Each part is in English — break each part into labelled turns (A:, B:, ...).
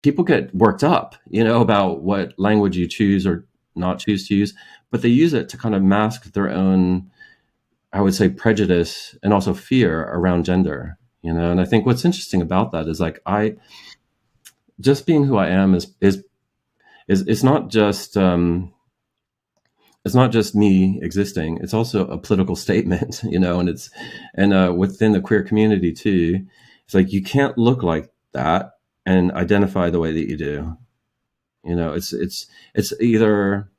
A: people get worked up, about what language you choose or not choose to use, but they use it to kind of mask their own, I would say, prejudice and also fear around gender, and I think what's interesting about that is like, I just being who I am is it's not just me existing. It's also a political statement, and within the queer community too. It's like you can't look like that and identify the way that you do. It's either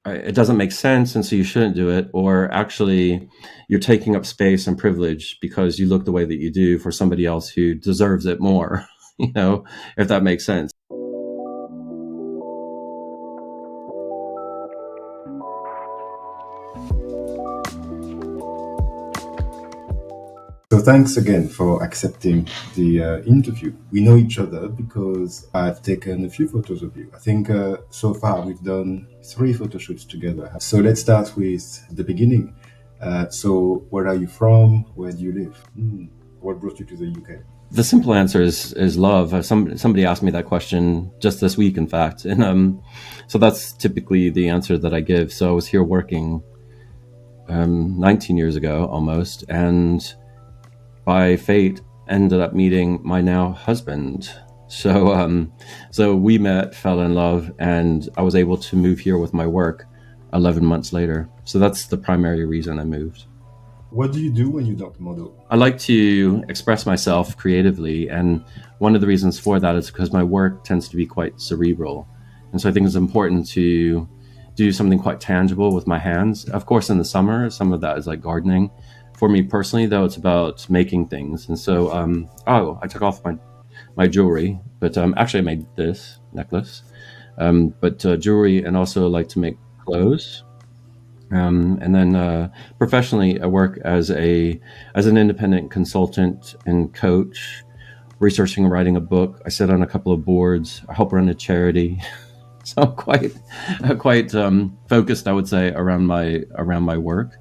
A: it doesn't make sense, and so you shouldn't do it, or actually you're taking up space and privilege because you look the way that you do for somebody else who deserves it more. If that makes sense.
B: So thanks again for accepting the interview. We know each other because I've taken a few photos of you. I think so far we've done 3 photo shoots together. So let's start with the beginning. So where are you from? Where do you live? What brought you to the UK?
A: The simple answer is love. Somebody asked me that question just this week, in fact, and so that's typically the answer that I give. So I was here working 19 years ago almost, and by fate ended up meeting my now husband. So we met, fell in love, and I was able to move here with my work 11 months later. So that's the primary reason I moved.
B: What do you do when you don't model?
A: I like to express myself creatively, and one of the reasons for that is because my work tends to be quite cerebral. And so I think it's important to do something quite tangible with my hands. Of course, in the summer, some of that is like gardening. For me personally, though, it's about making things. And so, I took off my jewelry, but actually I made this necklace, but jewelry, and also like to make clothes. And then professionally, I work as an independent consultant and coach, researching and writing a book. I sit on a couple of boards. I help run a charity. So I'm quite focused, I would say, around my work.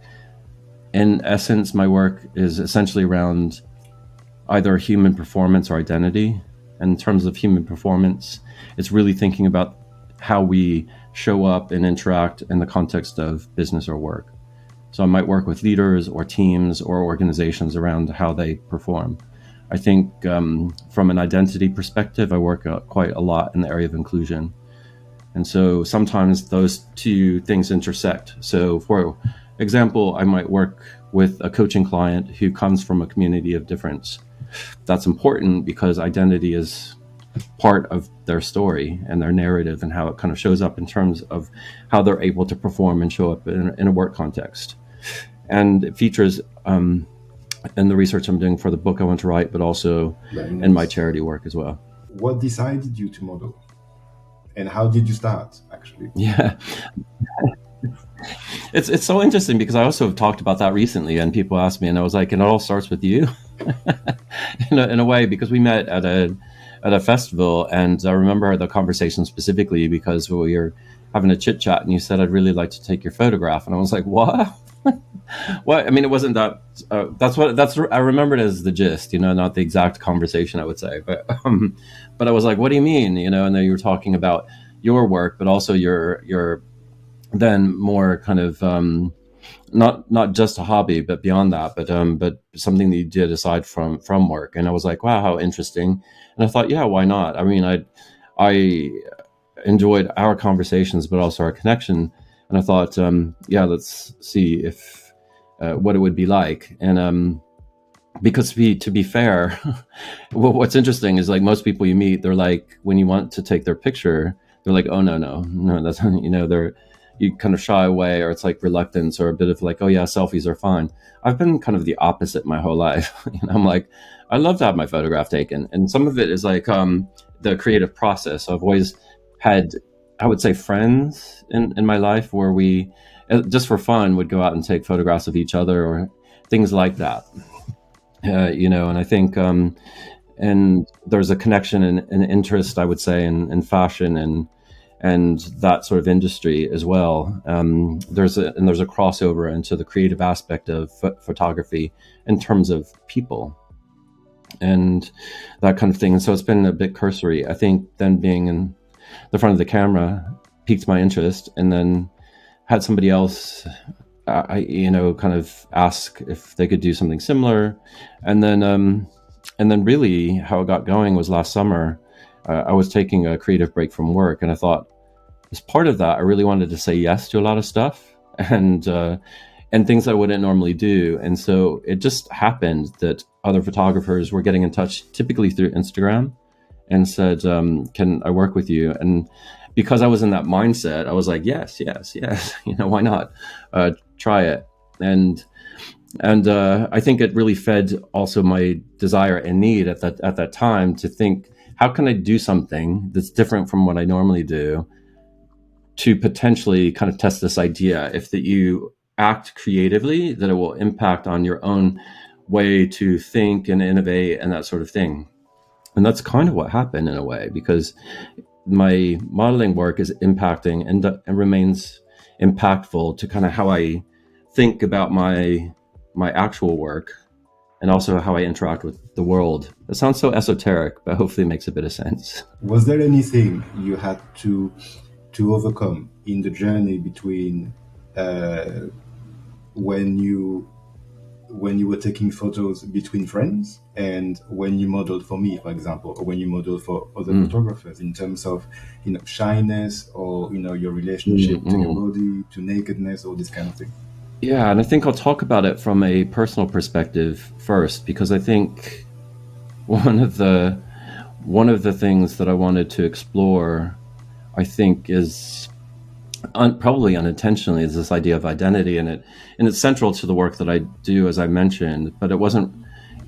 A: In essence, my work is essentially around either human performance or identity. And in terms of human performance, it's really thinking about how we show up and interact in the context of business or work. So I might work with leaders or teams or organizations around how they perform. I think from an identity perspective, I work quite a lot in the area of inclusion. And so sometimes those two things intersect. So for example, I might work with a coaching client who comes from a community of difference. That's important because identity is part of their story and their narrative, and how it kind of shows up in terms of how they're able to perform and show up in a work context. And it features in the research I'm doing for the book I want to write, but also in my charity work as well.
B: What decided you to model? And how did you start, actually?
A: Yeah. It's so interesting because I also have talked about that recently, and people ask me, and I was like, and it all starts with you in a way, because we met at a festival, and I remember the conversation specifically because we were having a chit chat, and you said, I'd really like to take your photograph. And I was like, what? What? I mean, it wasn't that, I remembered it as the gist, not the exact conversation, I would say, but I was like, what do you mean? And then you were talking about your work, but also your then more kind of not just a hobby, but beyond that, but something that you did aside from work. And I was like, wow, how interesting. And I thought, yeah, why not? I mean, I enjoyed our conversations, but also our connection. And I thought, yeah, let's see if what it would be like. And because to be fair, what's interesting is like most people you meet, they're like, when you want to take their picture, they're like, oh no, that's you kind of shy away, or it's like reluctance, or a bit of like, oh yeah, selfies are fine. I've been kind of the opposite my whole life. I'm like, I love to have my photograph taken. And some of it is like the creative process. So I've always had, I would say, friends in my life where we, just for fun, would go out and take photographs of each other or things like that. And I think, and there's a connection and interest, I would say, in fashion and that sort of industry as well. There's a crossover into the creative aspect of photography in terms of people. and that kind of thing. And so it's been a bit cursory. I think then being in the front of the camera piqued my interest, and then had somebody else, kind of ask if they could do something similar. And then really how it got going was last summer. I was taking a creative break from work, and I thought, as part of that, I really wanted to say yes to a lot of stuff, and things I wouldn't normally do. And so it just happened that other photographers were getting in touch, typically through Instagram, and said, can I work with you? And because I was in that mindset, I was like, yes, why not? Try it. And I think it really fed also my desire and need at that time to think, how can I do something that's different from what I normally do, to potentially kind of test this idea, if that you act creatively, that it will impact on your own way to think and innovate and that sort of thing. And that's kind of what happened in a way, because my modeling work is impacting and remains impactful to kind of how I think about my actual work, and also how I interact with the world. It sounds so esoteric, but hopefully it makes a bit of sense.
B: Was there anything you had to overcome in the journey between when you were taking photos between friends and when you modeled for me, for example, or when you modeled for other photographers, in terms of shyness, or your relationship to your body, to nakedness, all this kind of thing?
A: Yeah, and I think I'll talk about it from a personal perspective first, because I think one of the things that I wanted to explore, I think, is probably unintentionally, is this idea of identity, and it's central to the work that I do, as I mentioned. But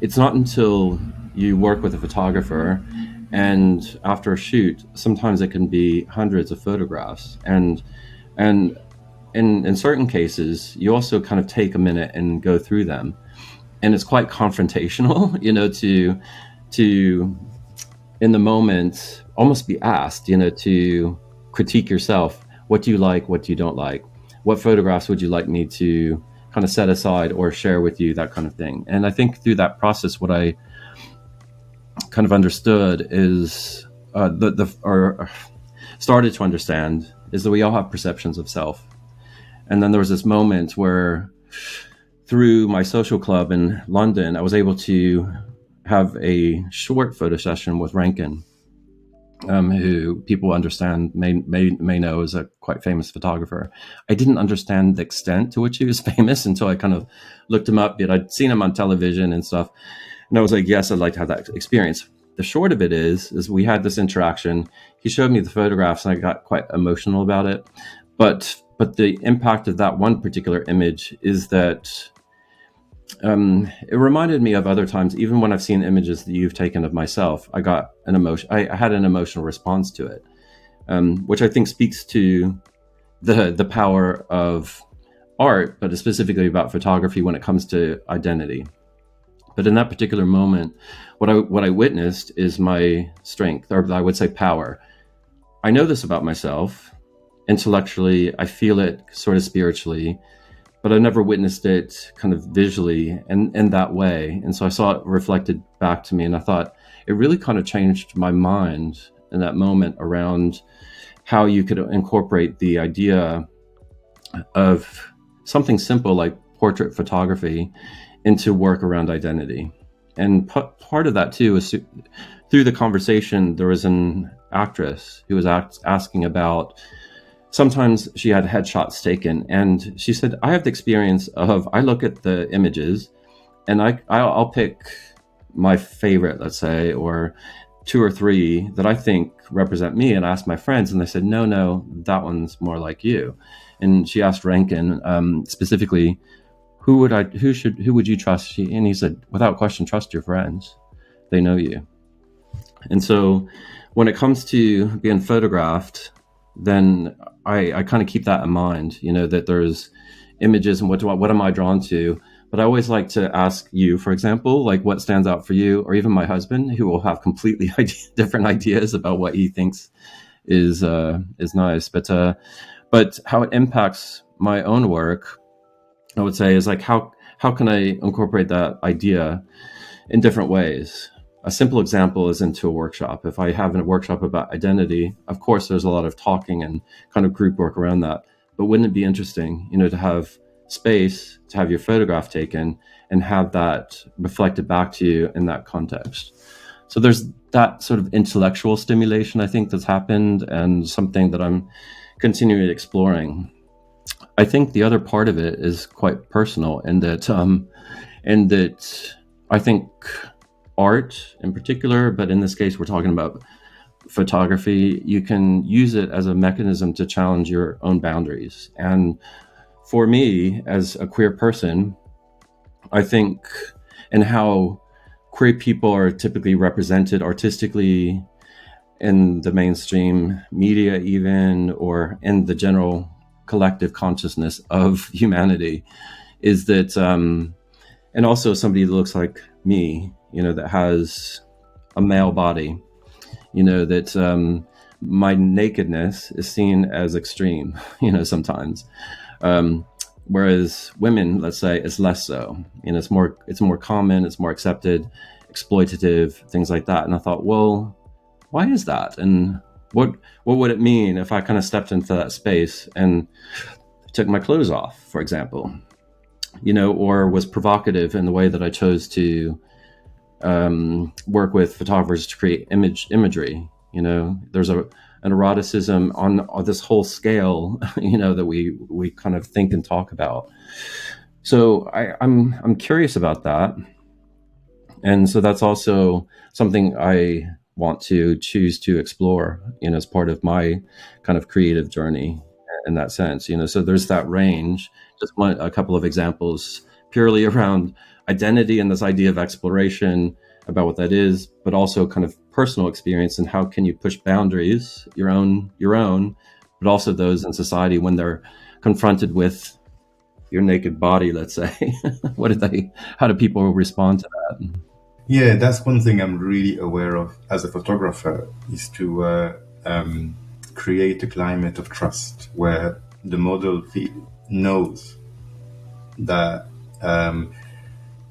A: it's not until you work with a photographer, and after a shoot, sometimes it can be hundreds of photographs, and in certain cases, you also kind of take a minute and go through them, and it's quite confrontational, to in the moment almost be asked, to critique yourself. What do you like? What do you don't like? What photographs would you like me to kind of set aside or share with you? That kind of thing. And I think through that process, what I kind of understood is started to understand, is that we all have perceptions of self. And then there was this moment where, through my social club in London, I was able to have a short photo session with Rankin, who people understand may know is a quite famous photographer. I didn't understand the extent to which he was famous until I kind of looked him up. Yet I'd seen him on television and stuff, and I was like, yes, I'd like to have that experience. The short of it is we had this interaction. He showed me the photographs, and I got quite emotional about it. But the impact of that one particular image is that it reminded me of other times, even when I've seen images that you've taken of myself, I got an emotion. I had an emotional response to it, which I think speaks to the power of art, but specifically about photography when it comes to identity. But in that particular moment, what I witnessed is my strength, or I would say power. I know this about myself. Intellectually, I feel it sort of spiritually, but I never witnessed it kind of visually and in that way. And so I saw it reflected back to me, and I thought it really kind of changed my mind in that moment around how you could incorporate the idea of something simple like portrait photography into work around identity. And part of that too is through the conversation, there was an actress who was asking about, sometimes she had headshots taken, and she said, I have the experience of, I look at the images and I'll pick my favorite, let's say, or two or three that I think represent me, and I asked my friends, and they said, no, that one's more like you. And she asked Rankin specifically, who would you trust? And he said, without question, trust your friends. They know you. And so when it comes to being photographed, then I kind of keep that in mind, that there's images and what am I drawn to? But I always like to ask you, for example, like what stands out for you, or even my husband, who will have completely different ideas about what he thinks is nice. But how it impacts my own work, I would say, is like how can I incorporate that idea in different ways? a simple example is into a workshop. If I have a workshop about identity, of course, there's a lot of talking and kind of group work around that. But wouldn't it be interesting, to have space to have your photograph taken and have that reflected back to you in that context? So there's that sort of intellectual stimulation, I think, that's happened, and something that I'm continually exploring. I think the other part of it is quite personal, in that I think art in particular, but in this case, we're talking about photography, you can use it as a mechanism to challenge your own boundaries. And for me, as a queer person, I think, and how queer people are typically represented artistically in the mainstream media, even, or in the general collective consciousness of humanity, is that, and also somebody that looks like me, that has a male body, that my nakedness is seen as extreme, sometimes. Whereas women, let's say, is less so. It's more common, it's more accepted, exploitative, things like that. And I thought, well, why is that? And what would it mean if I kind of stepped into that space and took my clothes off, for example, or was provocative in the way that I chose to work with photographers to create imagery. There's an eroticism on this whole scale, that we kind of think and talk about. So I'm curious about that. And so that's also something I want to choose to explore, as part of my kind of creative journey in that sense, so there's that range. Just a couple of examples purely around identity and this idea of exploration about what that is, but also kind of personal experience and how can you push boundaries, your own, but also those in society when they're confronted with your naked body, let's say. How do people respond to that?
B: Yeah, that's one thing I'm really aware of as a photographer, is to create a climate of trust where the model knows that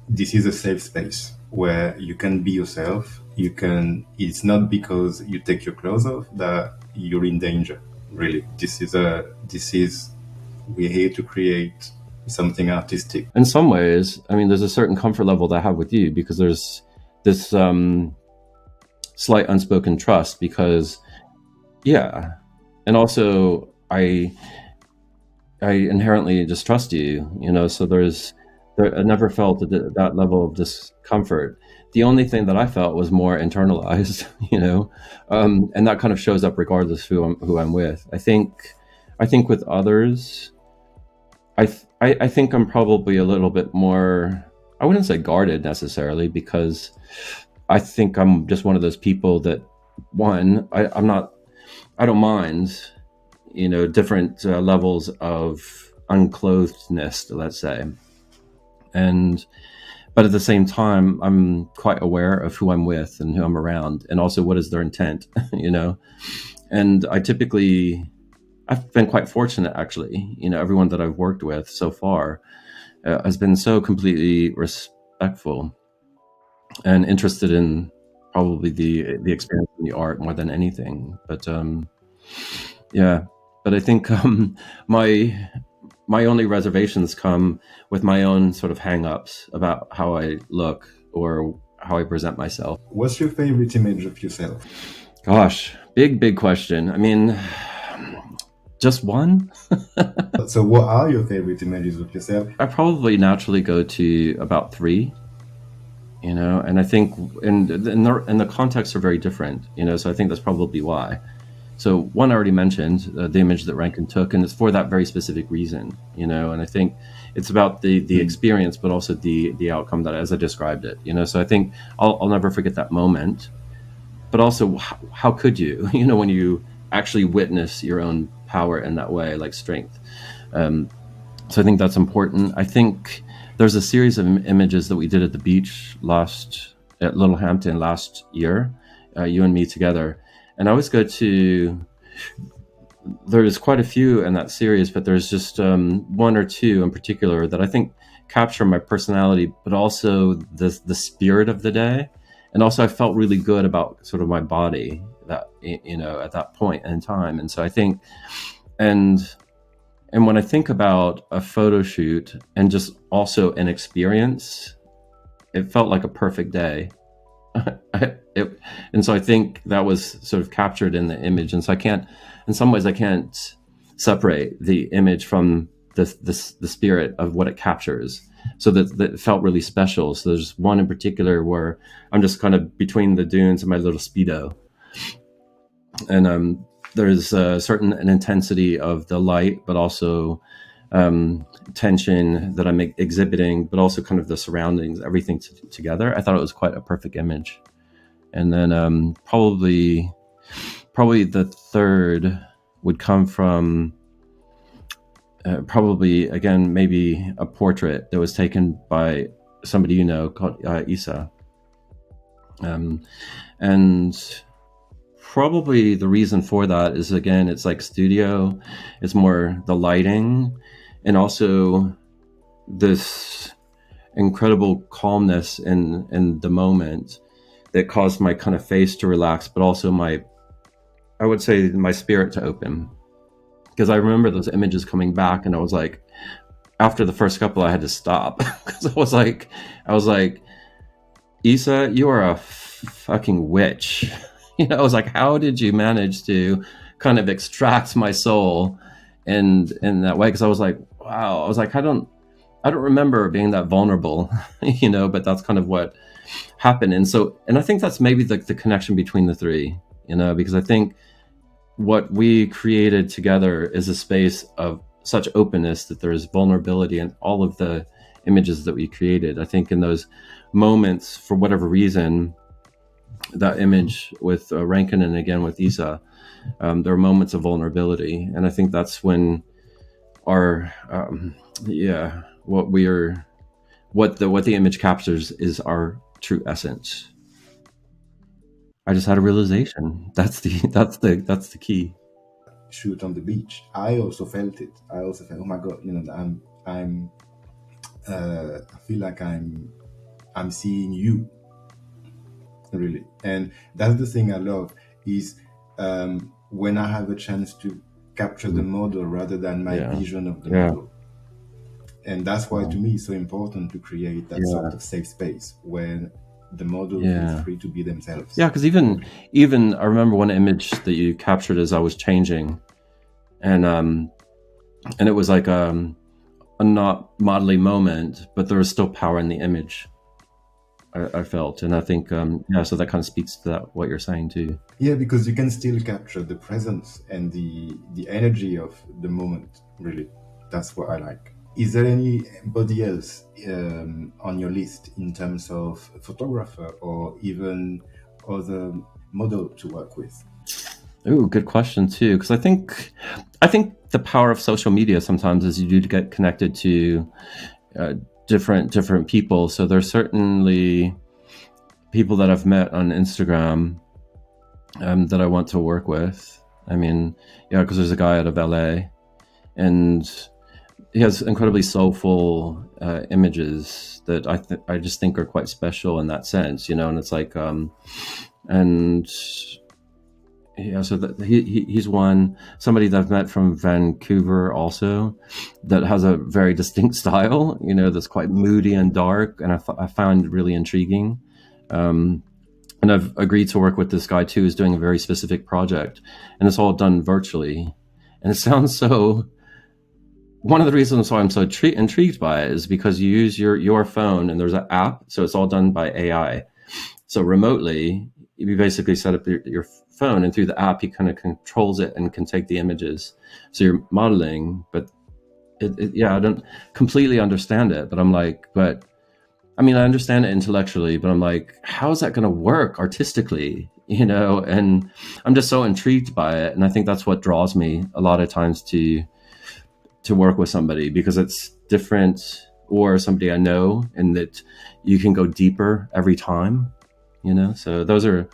B: this is a safe space where you can be yourself. It's not because you take your clothes off that you're in danger. Really, we're here to create something artistic.
A: In some ways, there's a certain comfort level that I have with you, because there's this slight unspoken trust, because and also I inherently just trust you, so I never felt that level of discomfort. The only thing that I felt was more internalized, and that kind of shows up regardless who I'm with. I think with others, I think I'm probably a little bit more, I wouldn't say guarded necessarily, because I think I'm just one of those people that, one, I don't mind, different levels of unclothedness, let's say. But at the same time, I'm quite aware of who I'm with and who I'm around, and also what is their intent, And I've been quite fortunate, actually. Everyone that I've worked with so far has been so completely respectful and interested in probably the experience and the art more than anything. But but I think my only reservations come with my own sort of hang-ups about how I look or how I present myself.
B: What's your favorite image of yourself?
A: Gosh, big question. Just one?
B: So what are your favorite images of yourself?
A: I probably naturally go to about 3, and I think and the contexts are very different, so I think that's probably why. So one I already mentioned, the image that Rankin took, and it's for that very specific reason, and I think it's about the experience, but also the outcome that, as I described it, so I think I'll never forget that moment. But also, how could you, when you actually witness your own power in that way, like strength. So I think that's important. I think there's a series of images that we did at the beach at Littlehampton last year, you and me together. And I always there's quite a few in that series, but there's just one or two in particular that I think capture my personality, but also the spirit of the day and also I felt really good about sort of my body that, at that point in time. And so I think, and when I think about a photo shoot and just also an experience, it felt like a perfect day. And so I think that was sort of captured in the image. And so in some ways I can't separate the image from the spirit of what it captures. So that it felt really special. So there's one in particular where I'm just kind of between the dunes and my little Speedo. And there's a certain an intensity of the light, but also tension that I'm exhibiting, but also kind of the surroundings, everything together. I thought it was quite a perfect image. And then probably the third would come from probably, again, maybe a portrait that was taken by somebody called Isa. And probably the reason for that is, again, it's like studio, it's more the lighting, and also this incredible calmness in the moment that caused my kind of face to relax, but also I would say my spirit to open. Because I remember those images coming back, and I was like, after the first couple, I had to stop because I was like, Isa, you are a fucking witch. I was like, how did you manage to kind of extract my soul in that way? Because I was like, wow. I was like, I don't remember being that vulnerable, but that's kind of what happened. And I think that's maybe the connection between the three, because I think what we created together is a space of such openness that there is vulnerability in all of the images that we created. I think in those moments, for whatever reason, that image with Rankin and again with Isa, there are moments of vulnerability. And I think that's when our, what the image captures is our true essence. I just had a realization. That's the key.
B: Shoot on the beach. I also felt it. Oh my God, I feel like I'm seeing you, really. And that's the thing I love is when I have a chance to capture the model rather than my vision of the model. And that's why to me it's so important to create that sort of safe space when the model feels free to be themselves.
A: Yeah, because even I remember one image that you captured as I was changing, and it was like a not modelly moment, but there was still power in the image. I felt, and I think so that kind of speaks to that what you're saying too.
B: Yeah, because you can still capture the presence and the energy of the moment. Really, that's what I like. Is there anybody else on your list in terms of photographer or even other model to work with?
A: Oh, good question too. Because I think the power of social media sometimes is you do get connected to different people. So there's certainly people that I've met on Instagram that I want to work with. I mean, because there's a guy out of LA, and he has incredibly soulful images that I just think are quite special in that sense, and it's like, so that he's one. Somebody that I've met from Vancouver also that has a very distinct style, that's quite moody and dark, and I found really intriguing. And I've agreed to work with this guy too, who's doing a very specific project, and it's all done virtually. And it sounds so. One of the reasons why I'm so intrigued by it is because you use your phone, and there's an app, so it's all done by AI. So remotely, you basically set up your phone, and through the app, he kind of controls it and can take the images. So you're modeling, but I don't completely understand it. But I'm like, I understand it intellectually, but I'm like, how is that going to work artistically? And I'm just so intrigued by it, and I think that's what draws me a lot of times to work with somebody, because it's different, or somebody I know, and that you can go deeper every time, so those are,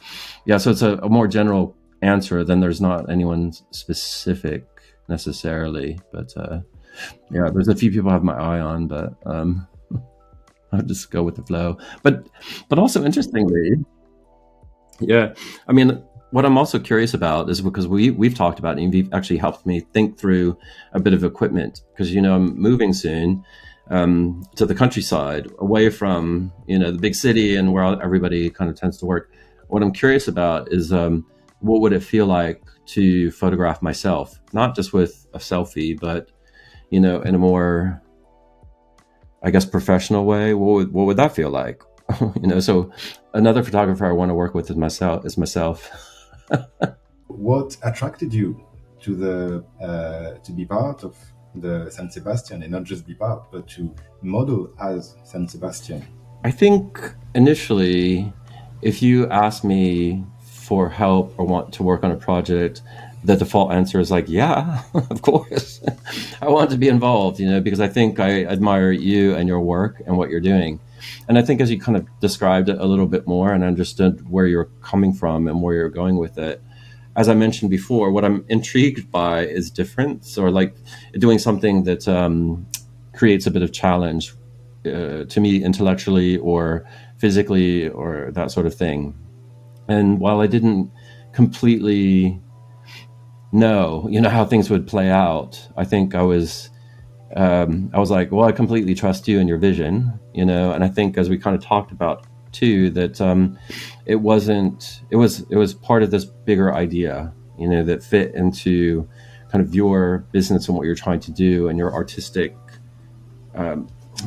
A: so it's a more general answer than there's not anyone specific necessarily, but there's a few people I have my eye on, but I'll just go with the flow. But also interestingly, Yeah. I mean, what I'm also curious about is because we've talked about it, and you've actually helped me think through a bit of equipment because I'm moving soon to the countryside, away from the big city and where everybody kind of tends to work. What I'm curious about is what would it feel like to photograph myself, not just with a selfie, but in a more, I guess, professional way. What would that feel like? So another photographer I want to work with is myself.
B: What attracted you to the to be part of the St Sebastian, and not just be part, but to model as St Sebastian?
A: I think initially, if you ask me for help or want to work on a project, the default answer is like, yeah, of course. I want to be involved, because I think I admire you and your work and what you're doing. And I think as you kind of described it a little bit more and understood where you're coming from and where you're going with it, as I mentioned before, what I'm intrigued by is difference, or like doing something that creates a bit of challenge to me intellectually or physically or that sort of thing. And while I didn't completely know, how things would play out, I think I was like, well, I completely trust you and your vision, and I think as we kind of talked about too, that it was part of this bigger idea, that fit into kind of your business and what you're trying to do and your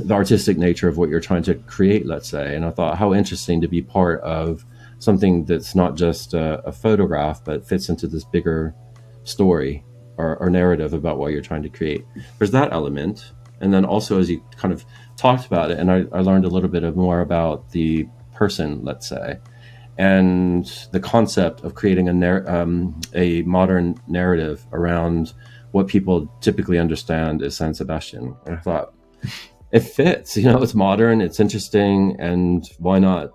A: the artistic nature of what you're trying to create, let's say. And I thought, how interesting to be part of something that's not just a photograph, but fits into this bigger story or narrative about what you're trying to create. There's that element. And then also, as you kind of talked about it, and I learned a little bit more about the person, let's say, and the concept of creating a modern narrative around what people typically understand as San Sebastian. And I thought, it fits, it's modern, it's interesting, and why not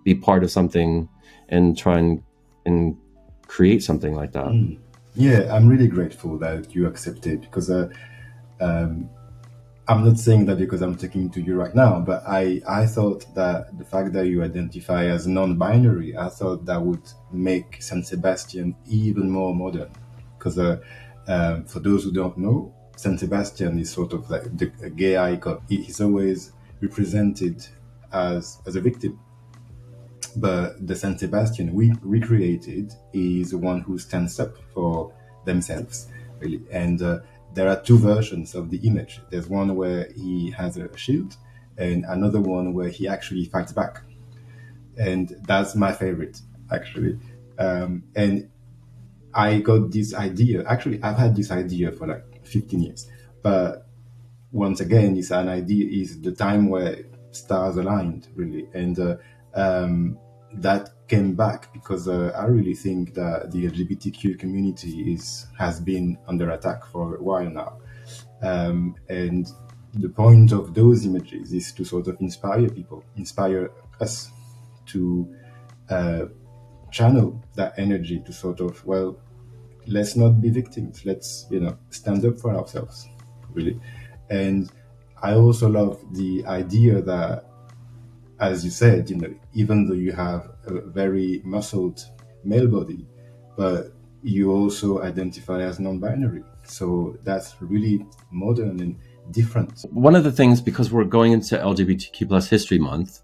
A: be part of something and try and create something like that.
B: Yeah, I'm really grateful that you accepted, because I'm not saying that because I'm talking to you right now, but I thought that the fact that you identify as non-binary, I thought that would make San Sebastian even more modern. Because for those who don't know, San Sebastian is sort of like a gay icon. He's always represented as a victim. But the St. Sebastian we recreated is the one who stands up for themselves, really. And there are two versions of the image. There's one where he has a shield, and another one where he actually fights back. And that's my favorite, actually. And I got this idea. Actually, I've had this idea for like 15 years. But once again, it's an idea, is the time where stars aligned, really. And that came back because I really think that the LGBTQ community has been under attack for a while now. And the point of those images is to sort of inspire people, inspire us to channel that energy to sort of, well, let's not be victims. Let's, stand up for ourselves, really. And I also love the idea that, as you said, even though you have a very muscled male body, but you also identify as non-binary. So that's really modern and different.
A: One of the things, because we're going into LGBTQ plus History Month,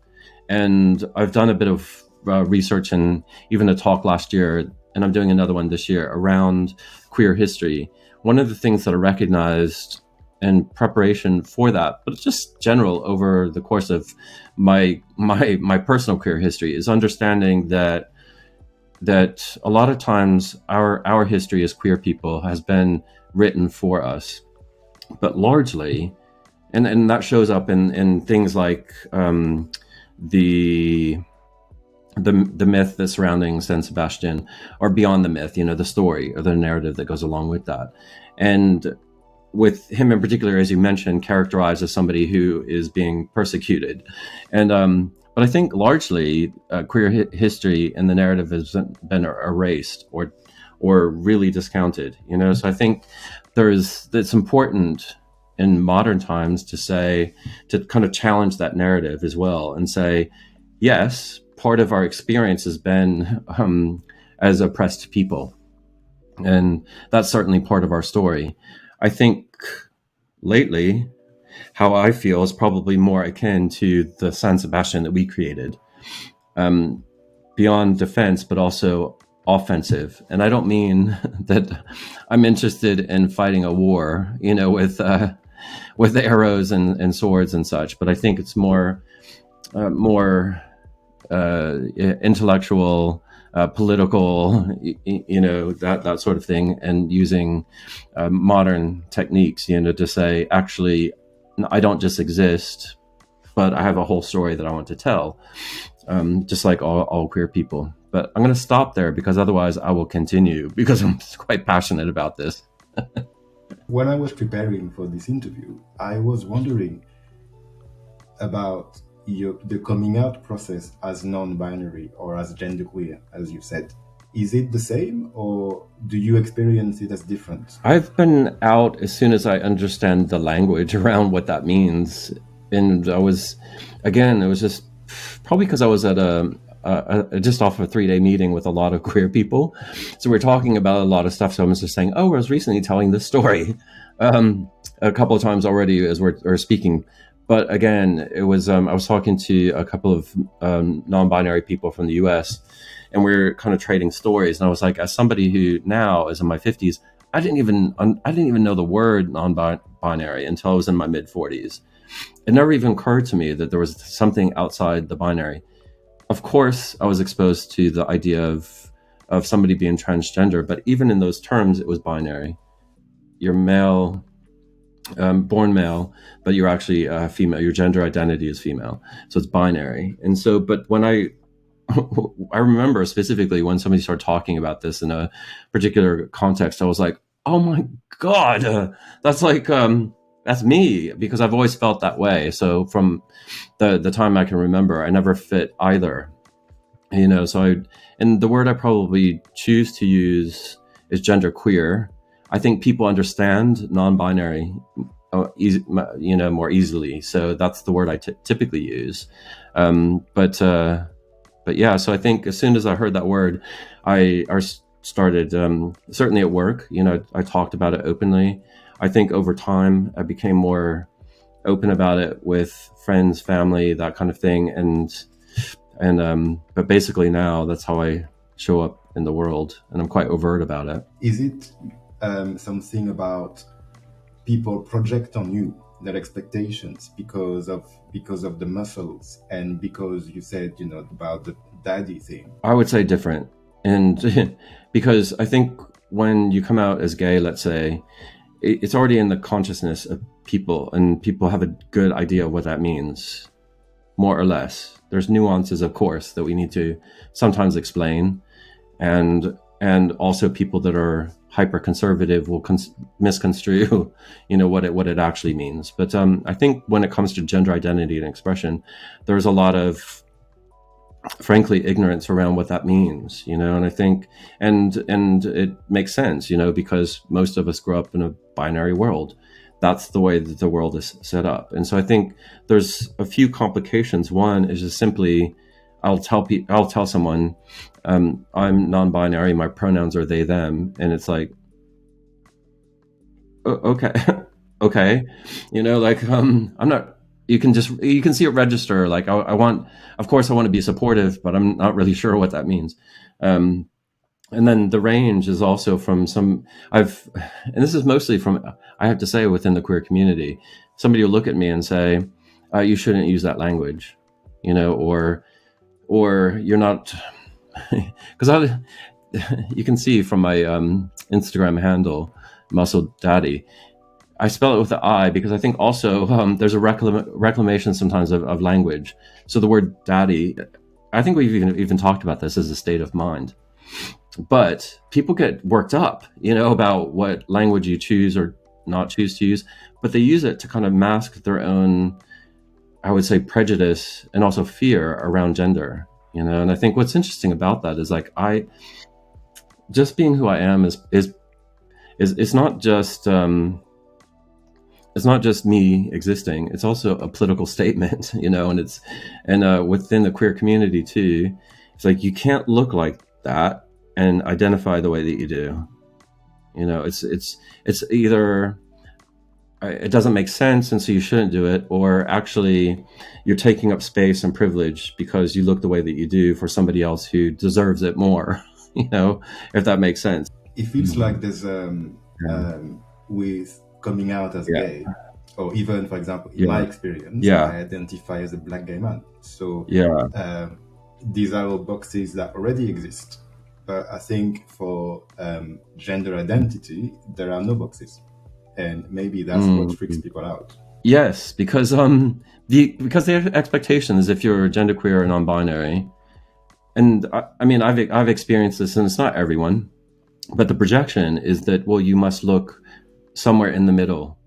A: and I've done a bit of research and even a talk last year, and I'm doing another one this year around queer history. One of the things that I recognized in preparation for that, but just general over the course of my personal queer history, is understanding that a lot of times our history as queer people has been written for us, but largely, and that shows up in things like the myth that's surrounding St. Sebastian, or beyond the myth, the story or the narrative that goes along with that. And with him in particular, as you mentioned, characterized as somebody who is being persecuted. And but I think largely queer history and the narrative has been erased or really discounted. So I think it's important in modern times to kind of challenge that narrative as well and say, yes, part of our experience has been as oppressed people. And that's certainly part of our story. I think lately, how I feel is probably more akin to the St Sebastian that we created. Beyond defense, but also offensive. And I don't mean that I'm interested in fighting a war, with arrows and swords and such. But I think it's more intellectual, political, that sort of thing, and using modern techniques, to say, actually, I don't just exist, but I have a whole story that I want to tell, just like all queer people. But I'm going to stop there because otherwise I will continue because I'm quite passionate about this.
B: When I was preparing for this interview, I was wondering about the coming out process as non-binary or as genderqueer, as you said. Is it the same, or do you experience it as different?
A: I've been out as soon as I understand the language around what that means. And it was just probably because I was at just off of a 3-day meeting with a lot of queer people. So we're talking about a lot of stuff. So I was just saying, I was recently telling this story a couple of times already as we're speaking. But again, it was I was talking to a couple of non-binary people from the US, and we're kind of trading stories. And I was like, as somebody who now is in my 50s, I didn't even know the word non-binary until I was in my mid-40s. It never even occurred to me that there was something outside the binary. Of course, I was exposed to the idea of somebody being transgender, but even in those terms, it was binary. You're male, born male, but you're actually female. Your gender identity is female, so it's binary. And so, but when I remember specifically when somebody started talking about this in a particular context, I was like, oh my God, that's like, that's me, because I've always felt that way. So from the time I can remember, I never fit either, and the word I probably choose to use is genderqueer. I think people understand non-binary, more easily. So that's the word I typically use. But yeah, so I think as soon as I heard that word, I started, certainly at work, I talked about it openly. I think over time I became more open about it with friends, family, that kind of thing. But basically now that's how I show up in the world, and I'm quite overt about it.
B: Is it something about people project on you their expectations because of the muscles, and because you said about the daddy thing?
A: I would say different, and because I think when you come out as gay, let's say, it's already in the consciousness of people, and people have a good idea of what that means, more or less. There's nuances, of course, that we need to sometimes explain, and also people that are hyper conservative will misconstrue, what it actually means. But I think when it comes to gender identity and expression, there's a lot of, frankly, ignorance around what that means, and I think, and it makes sense, because most of us grow up in a binary world. That's the way that the world is set up. And so I think there's a few complications. One is just simply, I'll tell someone, I'm non-binary, my pronouns are they, them. And it's like, okay, okay. I'm not, you can see it register. Like of course I want to be supportive, but I'm not really sure what that means. And then the range is also from and this is mostly from, I have to say, within the queer community, somebody will look at me and say, you shouldn't use that language, or you're not, because you can see from my Instagram handle, Muscle Daddy, I spell it with the I because I think also there's a reclamation sometimes of language. So the word daddy, I think we've even talked about this as a state of mind. But people get worked up, about what language you choose or not choose to use, but they use it to kind of mask their own, I would say, prejudice and also fear around gender, and I think what's interesting about that is, like, just being who I am is not just it's not just me existing, it's also a political statement, and within the queer community too, it's like you can't look like that and identify the way that you do. It's either it doesn't make sense and so you shouldn't do it, or actually you're taking up space and privilege because you look the way that you do for somebody else who deserves it more. If that makes sense.
B: It feels like there's with coming out as gay, or even, for example, in my experience, I identify as a Black gay man. So these are all boxes that already exist. But I think for gender identity, there are no boxes. And maybe that's what freaks people out.
A: Yes, because the expectation is if you're genderqueer or non-binary, and I mean I've experienced this, and it's not everyone, but the projection is that, well, you must look somewhere in the middle,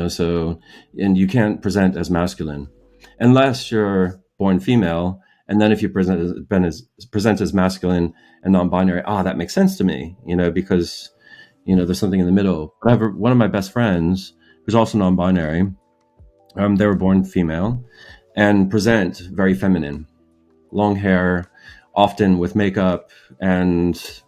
A: so, and you can't present as masculine unless you're born female, and then if you present as masculine and non-binary, that makes sense to me, because there's something in the middle. I have one of my best friends who's also non-binary. They were born female and present very feminine, long hair, often with makeup and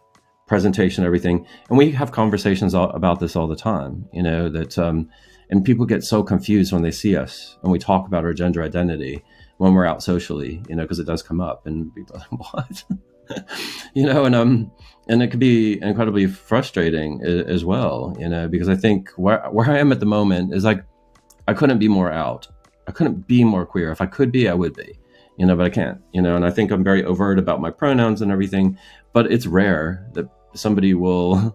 A: presentation, everything. And we have conversations about this all the time, and people get so confused when they see us and we talk about our gender identity when we're out socially, because it does come up and people are like, what? And it could be incredibly frustrating as well, because I think where I am at the moment is like, I couldn't be more out. I couldn't be more queer. If I could be, I would be, but I can't, and I think I'm very overt about my pronouns and everything, but it's rare that somebody will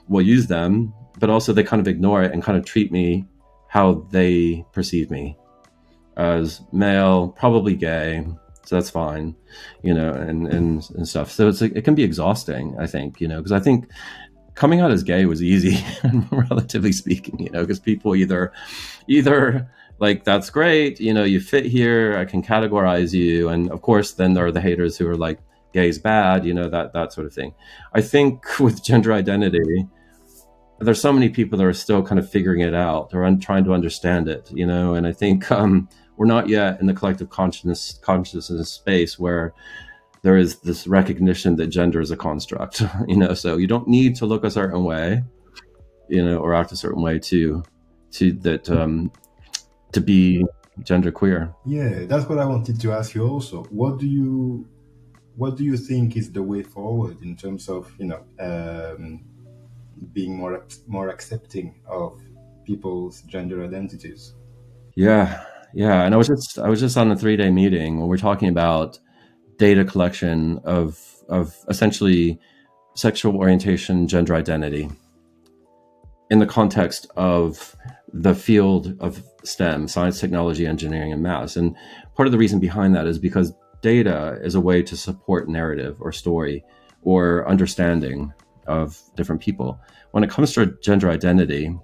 A: use them, but also they kind of ignore it and kind of treat me how they perceive me, as male, probably gay. So that's fine, and stuff. So it can be exhausting, I think, because I think coming out as gay was easy, relatively speaking, because people either like, that's great, you fit here, I can categorize you. And of course, then there are the haters who are like, gay's bad, that sort of thing. I think with gender identity, there's so many people that are still kind of figuring it out or trying to understand it, and I think we're not yet in the collective consciousness space where there is this recognition that gender is a construct, so you don't need to look a certain way, or act a certain way to be genderqueer.
B: Yeah, that's what I wanted to ask you also. What do you think is the way forward in terms of, being more accepting of people's gender identities?
A: Yeah. And I was just on a 3-day meeting where we're talking about data collection of essentially sexual orientation, gender identity in the context of the field of STEM, science, technology, engineering, and math. And part of the reason behind that is because data is a way to support narrative or story or understanding of different people. When it comes to gender identity,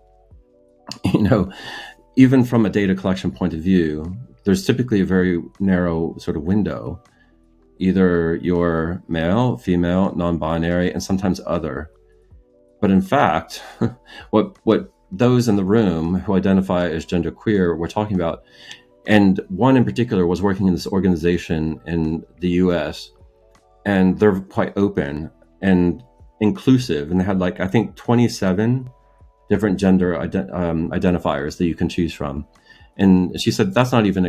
A: even from a data collection point of view, there's typically a very narrow sort of window. Either you're male, female, non-binary, and sometimes other. But in fact, what those in the room who identify as genderqueer were talking about, and one in particular was working in this organization in the US, and they're quite open and inclusive, and they had I think 27 different gender identifiers that you can choose from. And she said that's not even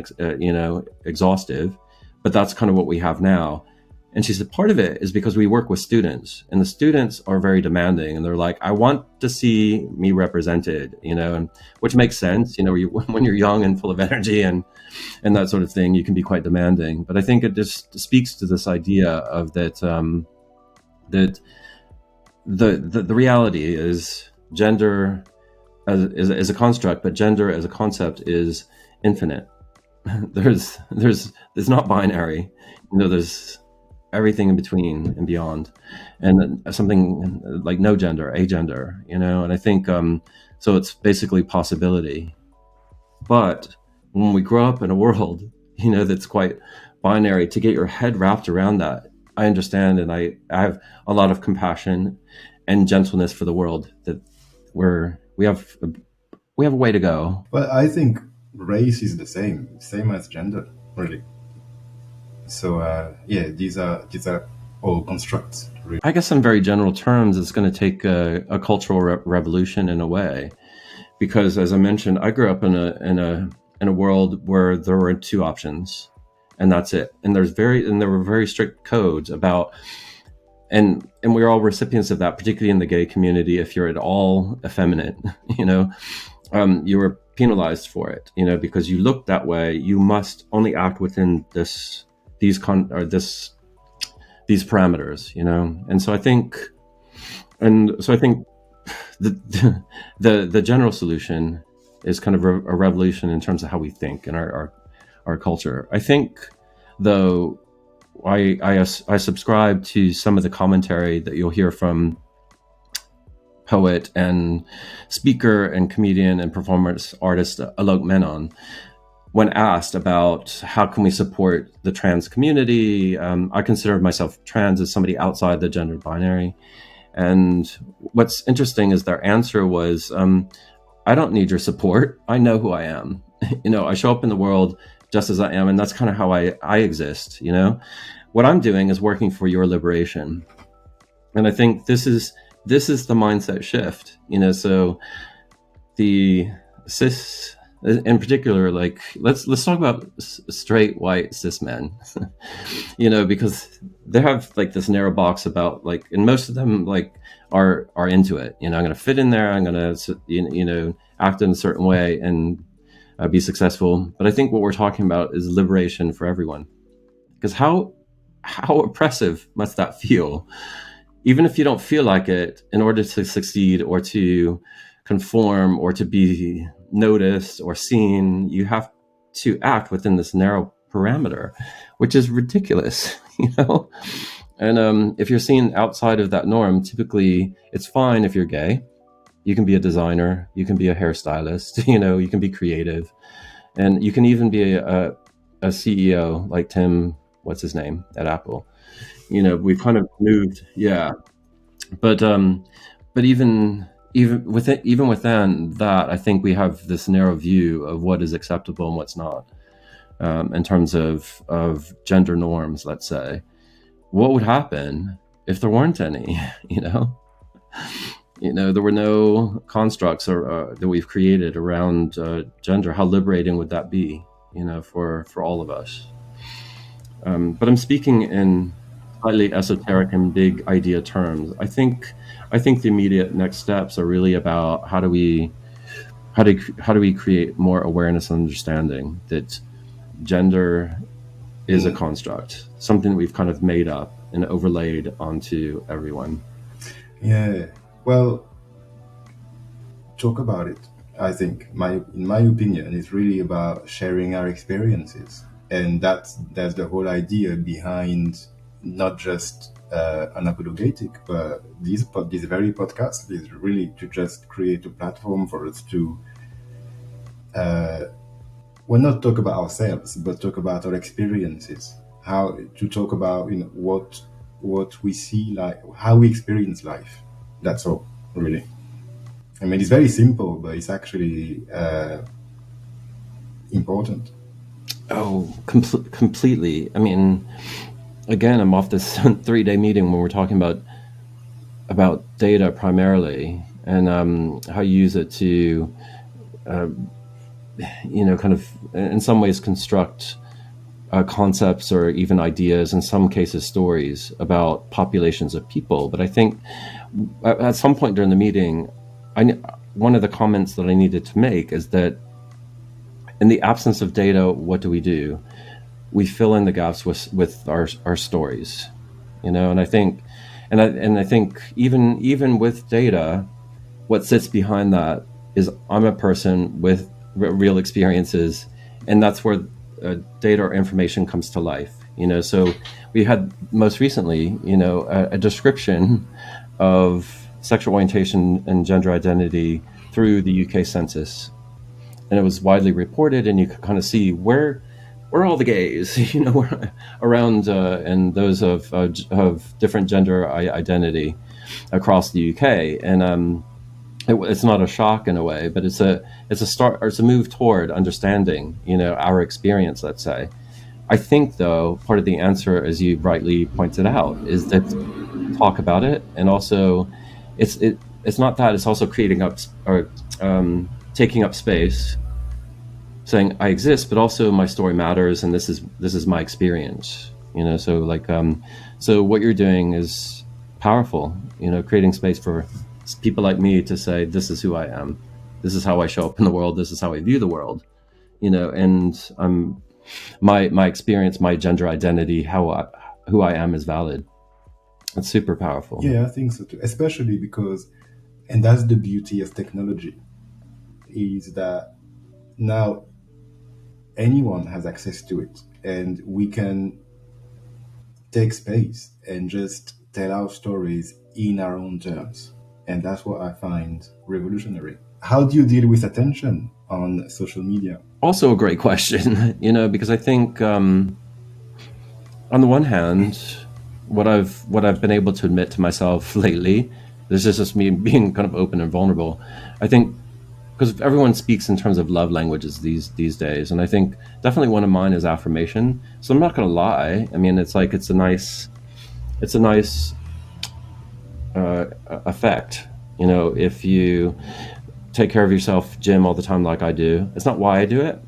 A: exhaustive, but that's kind of what we have now. And she said part of it is because we work with students, and the students are very demanding, and they're like, I want to see me represented, and which makes sense, when you're young and full of energy and that sort of thing, you can be quite demanding. But I think it just speaks to this idea of that the reality is gender as a construct, but gender as a concept is infinite. There's not binary, there's everything in between and beyond, and something like no gender, agender, and I think so it's basically possibility. But when we grow up in a world that's quite binary, to get your head wrapped around that, I understand, and I have a lot of compassion and gentleness for the world that we have we have a way to go.
B: Well, I think race is the same as gender, really. So yeah, these are all constructs, really.
A: I guess in very general terms, it's going to take a cultural revolution in a way, because as I mentioned, I grew up in a world where there were two options, and that's it. And there were very strict codes about, and we're all recipients of that, particularly in the gay community. If you're at all effeminate, you were penalized for it, because you look that way. You must only act within these parameters, and so I think the general solution is kind of a revolution in terms of how we think in our culture. I think, though, I subscribe to some of the commentary that you'll hear from poet and speaker and comedian and performance artist Alok Menon when asked about how can we support the trans community. I consider myself trans as somebody outside the gender binary. And what's interesting is their answer was, I don't need your support. I know who I am. I show up in the world just as I am, and that's kind of how I exist. What I'm doing is working for your liberation. And I think this is the mindset shift. So the cis, in particular, like let's talk about straight white cis men, because they have like this narrow box about, like, and most of them like are into it. I'm going to fit in there. I'm going to act in a certain way and be successful. But I think what we're talking about is liberation for everyone, because how oppressive must that feel? Even if you don't feel like it, in order to succeed or to conform or to be noticed or seen, you have to act within this narrow parameter, which is ridiculous, And if you're seen outside of that norm, typically it's fine if you're gay. You can be a designer, you can be a hairstylist, you can be creative, and you can even be a CEO like Tim, what's his name, at Apple. We've kind of moved, yeah. But even within that, I think we have this narrow view of what is acceptable and what's not, in terms of gender norms. Let's say, what would happen if there weren't any? There were no constructs that we've created around gender. How liberating would that be? For all of us. But I'm speaking in slightly esoteric and big idea terms. I think the immediate next steps are really about how do we create more awareness and understanding that gender is a construct, something that we've kind of made up and overlaid onto everyone.
B: Yeah, well, talk about it. I think, in my opinion, it's really about sharing our experiences, and that's the whole idea behind not just Unapologaytic, but this very podcast is really to just create a platform for us to not talk about ourselves, but talk about our experiences. How to talk about what we see, like how we experience life. That's all, really. I mean, it's very simple, but it's actually important.
A: Oh, completely. I mean, again, I'm off this 3-day meeting when we're talking about data primarily, and how you use it to, kind of in some ways construct concepts or even ideas, in some cases stories about populations of people. But I think at some point during the meeting, one of the comments that I needed to make is that in the absence of data, what do? We fill in the gaps with our stories, and I think even with data, what sits behind that is I'm a person with real experiences, and that's where data or information comes to life. So we had most recently, a description of sexual orientation and gender identity through the UK census, and it was widely reported, and you could kind of see where all the gays, around, and those of different gender identity across the UK, and it's not a shock in a way, but it's a start, or it's a move toward understanding, our experience, let's say. I think, though, part of the answer, as you rightly pointed out, is that talk about it, and also it's not that, it's also creating up, or taking up space, saying I exist, but also my story matters, and this is my experience. So like so what you're doing is powerful. Creating space for people like me to say, this is who I am, this is how I show up in the world, this is how I view the world. And my experience, my gender identity, who I am is valid. It's super powerful.
B: Yeah, I think so too. Especially because, and that's the beauty of technology, is that now anyone has access to it, and we can take space and just tell our stories in our own terms. And that's what I find revolutionary. How do you deal with attention on social media?
A: Also a great question, because I think on the one hand, what I've been able to admit to myself lately, this is just me being kind of open and vulnerable. I think because everyone speaks in terms of love languages these days, and I think definitely one of mine is affirmation. So I'm not going to lie. I mean, it's like it's a nice effect. If you take care of yourself, gym all the time like I do. It's not why I do it.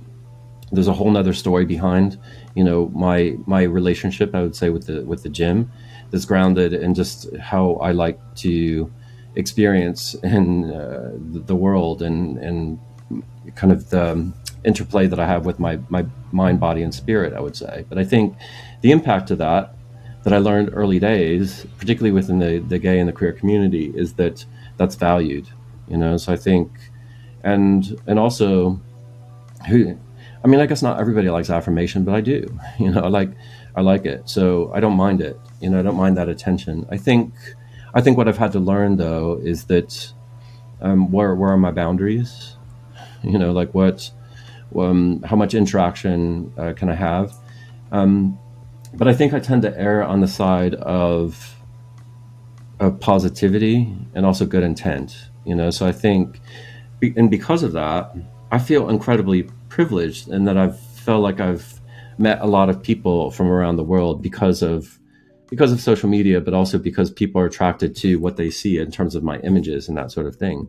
A: There's a whole nother story behind, my relationship, I would say, with the gym, that's grounded in just how I like to experience in the world, and kind of the interplay that I have with my mind, body, and spirit, I would say. But I think the impact of that I learned early days, particularly within the gay and the queer community, is that that's valued. So I think, and also, I guess not everybody likes affirmation, but I do. I like it, so I don't mind it. I don't mind that attention. I think what I've had to learn, though, is that where are my boundaries? Like how much interaction can I have? But I think I tend to err on the side of positivity and also good intent. So I think, and because of that, I feel incredibly privileged, and that I've felt like I've met a lot of people from around the world because of social media, but also because people are attracted to what they see in terms of my images and that sort of thing.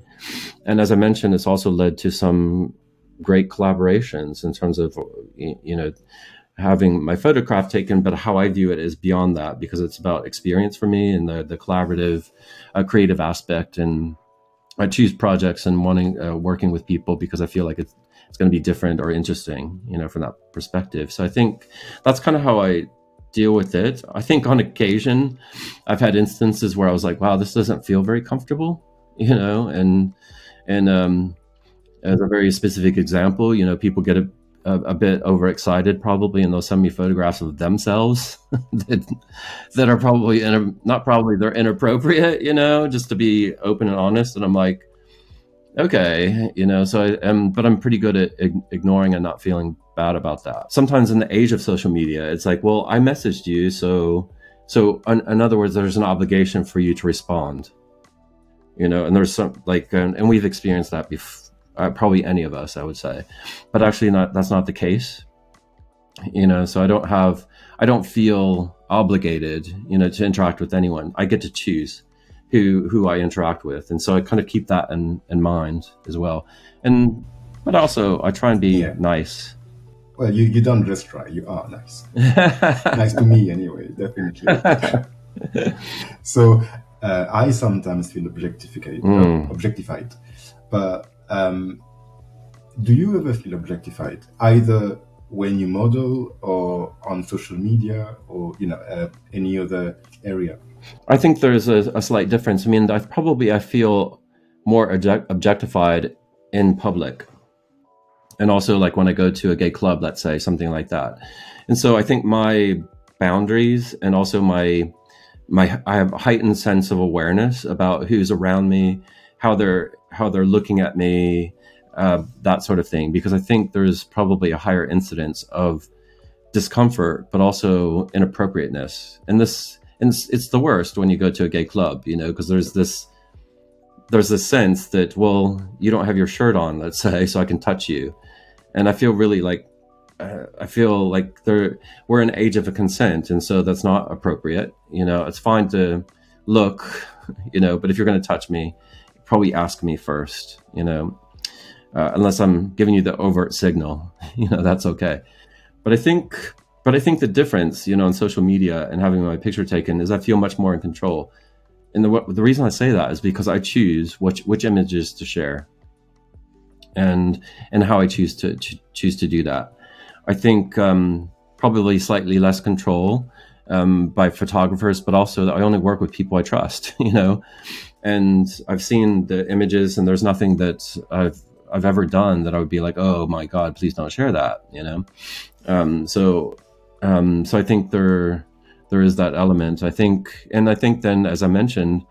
A: And as I mentioned, it's also led to some great collaborations in terms of, having my photograph taken, but how I view it is beyond that, because it's about experience for me and the collaborative, creative aspect. And I choose projects and working with people because I feel like it's going to be different or interesting, from that perspective. So I think that's kind of how I deal with it. I think on occasion I've had instances where I was like, wow, this doesn't feel very comfortable, and as a very specific example, people get a bit overexcited probably, and they'll send me photographs of themselves that are probably they're inappropriate, just to be open and honest. And I'm like, okay, so I am, but I'm pretty good at ignoring and not feeling bad about that. Sometimes in the age of social media, it's like, well, I messaged you, so in other words, there's an obligation for you to respond, and there's some like, and we've experienced that before. Probably any of us, I would say, but actually that's not the case. So I don't feel obligated, to interact with anyone. I get to choose who I interact with, and so I kind of keep that in mind as well. But also I try and be nice.
B: Well, you don't just try, you are nice. Nice to me anyway, definitely. So I sometimes feel objectified, but do you ever feel objectified, either when you model or on social media, or any other area?
A: I think there's a slight difference. I mean, I feel more objectified in public, and also like when I go to a gay club, let's say, something like that. And so I think my boundaries, and also I have a heightened sense of awareness about who's around me, how they're looking at me, that sort of thing, because I think there's probably a higher incidence of discomfort, but also inappropriateness. And it's the worst when you go to a gay club, because there's this there's this sense that, well, you don't have your shirt on, let's say, so I can touch you. And I feel really like, we're in an age of a consent, and so that's not appropriate. It's fine to look, but if you're going to touch me, probably ask me first, unless I'm giving you the overt signal, that's okay. But I think the difference, on social media and having my picture taken is I feel much more in control. And the reason I say that is because I choose which images to share, and how I choose to do that. I think probably slightly less control by photographers, but also that I only work with people I trust, And I've seen the images, and there's nothing that I've ever done that I would be like, oh my God, please don't share that, So I think there is that element. I think then, as I mentioned,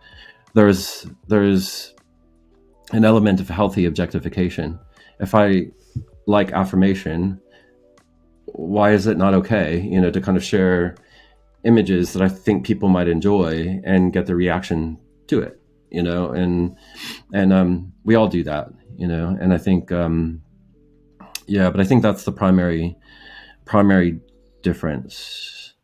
A: there's an element of healthy objectification. If I like affirmation, why is it not okay, to kind of share images that I think people might enjoy and get the reaction to it, and we all do that, and I think, but I think that's the primary difference,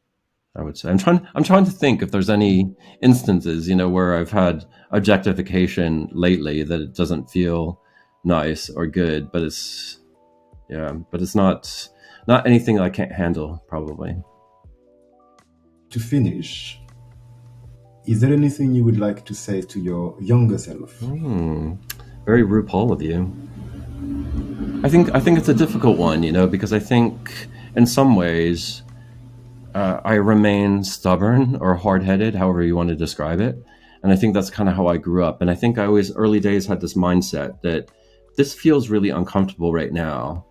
A: I would say. I'm trying to think if there's any instances, where I've had objectification lately that it doesn't feel nice or good, but it's not anything I can't handle, probably.
B: To finish, is there anything you would like to say to your younger self?
A: Very RuPaul of you. I think it's a difficult one, because I think in some ways I remain stubborn or hard-headed, however you want to describe it. And I think that's kind of how I grew up. And I think I always, early days, had this mindset that this feels really uncomfortable right now,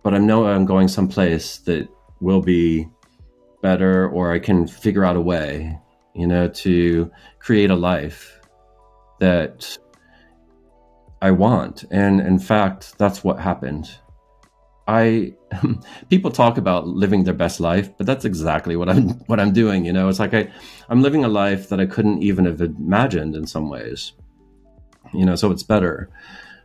A: but I know I'm going someplace that will be better, or I can figure out a way, to create a life that I want. And in fact, that's what happened. People talk about living their best life, but that's exactly what I'm doing. It's like I'm living a life that I couldn't even have imagined in some ways. So it's better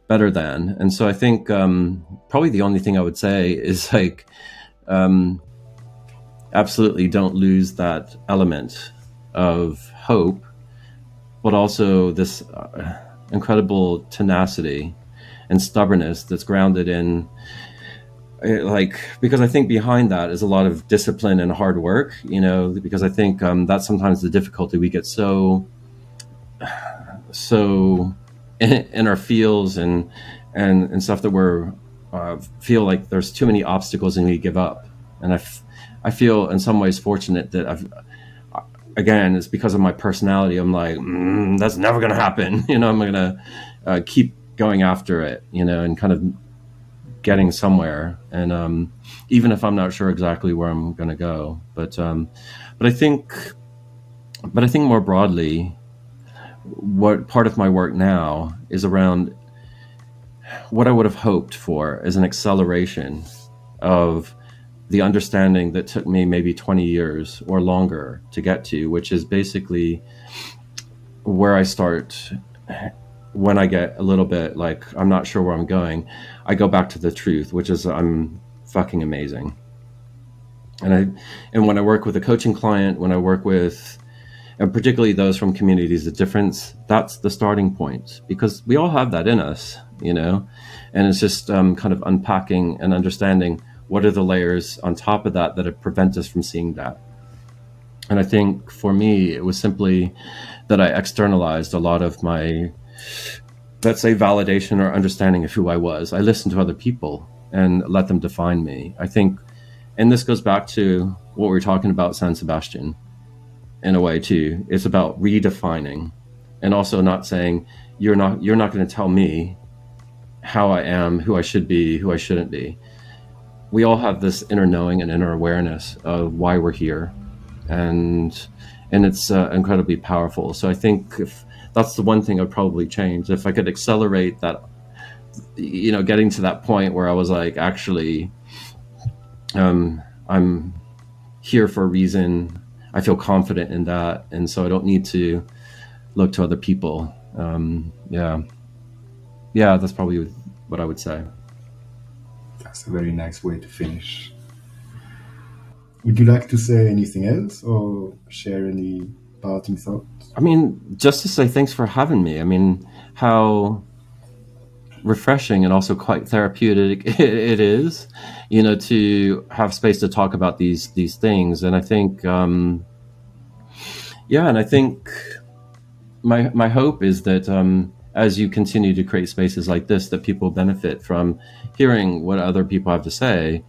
A: than. And so I think probably the only thing I would say is like, absolutely don't lose that element of hope, but also this incredible tenacity and stubbornness that's grounded in, because I think behind that is a lot of discipline and hard work, because I think that's sometimes the difficulty. We get so in our feels and stuff that we're feel like there's too many obstacles and we give up. And I feel in some ways fortunate that again, it's because of my personality. I'm like, that's never going to happen. I'm going to keep going after it, and kind of getting somewhere. And even if I'm not sure exactly where I'm going to go, but I think more broadly, what part of my work now is around what I would have hoped for as an acceleration of the understanding that took me maybe 20 years or longer to get to, which is basically where I start when I get a little bit like, I'm not sure where I'm going. I go back to the truth, which is I'm fucking amazing. And when I work with a coaching client, when I work with, and particularly those from communities of difference, that's the starting point, because we all have that in us, and it's just kind of unpacking and understanding what are the layers on top of that prevent us from seeing that. And I think for me, it was simply that I externalized a lot of my, let's say, validation or understanding of who I was. I listened to other people and let them define me. I think, and this goes back to what we were talking about St Sebastian in a way too. It's about redefining, and also not saying you're not going to tell me how I am, who I should be, who I shouldn't be. We all have this inner knowing and inner awareness of why we're here, and it's incredibly powerful. So I think if that's the one thing I'd probably change, if I could accelerate that, getting to that point where I was like, actually, I'm here for a reason. I feel confident in that, and so I don't need to look to other people Yeah, yeah, that's probably what I would say.
B: That's a very nice way to finish. Would you like to say anything else or share any parting thoughts?
A: I mean, just to say thanks for having me. I mean, how refreshing and also quite therapeutic it is, to have space to talk about these things. And I think, yeah, and I think my hope is that as you continue to create spaces like this, that people benefit from hearing what other people have to say,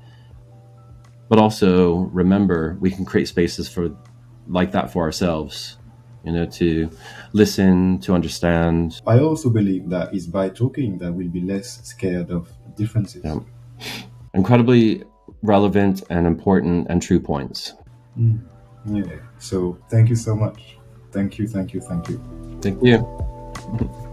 A: but also remember we can create spaces for like that for ourselves, to listen, to understand.
B: I also believe that it's by talking that we'll be less scared of differences.
A: Yeah. Incredibly relevant and important and true points.
B: Yeah. So thank you so much. Thank you, thank you, thank you.
A: Thank you.